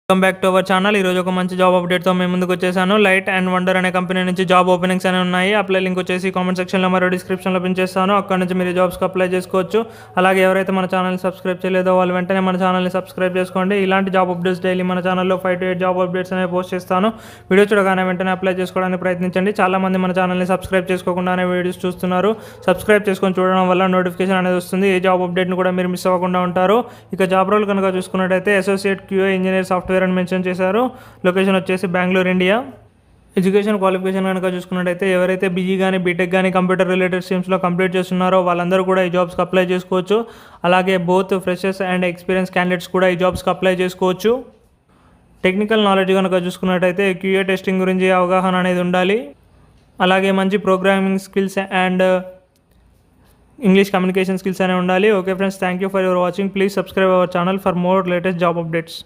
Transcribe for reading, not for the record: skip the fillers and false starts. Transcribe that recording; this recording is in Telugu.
Welcome back to our channel. ఈరోజు ఒక మంచి జాబ్ అప్డేట్తో మేము ముందుకు వచ్చేసాను. లైట్ అండ్ వండర్ అనే కంపెనీ నుంచి జాబ్ ఓపెనింగ్స్ అనేవి ఉన్నాయి. అప్లై లింక్ వచ్చేసి కామెంట్ సెక్షన్లో మరియు డిస్క్రిప్షన్లో పిన్ చేస్తాను. అక్కడ నుంచి మీరు జాబ్స్కి అప్లై చేసుకోవచ్చు. అలాగే ఎవరైతే మన ఛానల్ని సబ్స్క్రైబ్ చేయలేదో వాళ్ళు వెంటనే మన ఛానల్ని సబ్స్క్రైబ్ చేసుకోండి. ఇలాంటి జాబ్ అప్డేట్స్ డైలీ మన ఛానల్లో 5 to 8 జాబ్ అప్డేట్స్ అనేవి పోస్ట్ చేస్తాను. వీడియో చూడగానే వెంటనే అప్లై చేసుకోవడానికి ప్రయత్నించండి. చాలామంది మన ఛానల్ని సబ్స్క్రైబ్ చేసుకోకుండానే వీడియోస్ చూస్తున్నారు. సబ్స్క్రైబ్ చేసుకొని చూడడం వల్ల నోటిఫికేషన్ అనేది వస్తుంది. ఏ జాబ్ అప్డేట్ని కూడా మీరు మిస్ అవ్వకుండా ఉంటారు. ఇక జాబ్ రోల్ కనుక చూసుకున్నట్టయితే అసోసియేట్ QA ఇంజనీర్ సాఫ్ట్వేర్ అని మెన్షన్ చేశారు. లొకేషన్ వచ్చేసి బెంగళూరు, ఇండియా. ఎడ్యుకేషన్ క్వాలిఫికేషన్ కనుక చూసుకున్నట్టయితే ఎవరైతే బీఈ కానీ బీటెక్ కానీ కంప్యూటర్ రిలేటెడ్ స్ట్రీమ్స్లో కంప్లీట్ చేస్తున్నారో వాళ్ళందరూ కూడా ఈ జాబ్స్కి అప్లై చేసుకోవచ్చు. అలాగే both freshers and experience candidates కూడా ఈ జాబ్స్కి అప్లై చేసుకోవచ్చు. టెక్నికల్ నాలెడ్జ్ కనుక చూసుకున్నట్టయితే QA టెస్టింగ్ గురించి అవగాహన అనేది ఉండాలి. అలాగే మంచి programming skills and English communication skills అనేవి ఉండాలి. Okay friends, thank you for your watching. Please subscribe our channel for more latest job updates.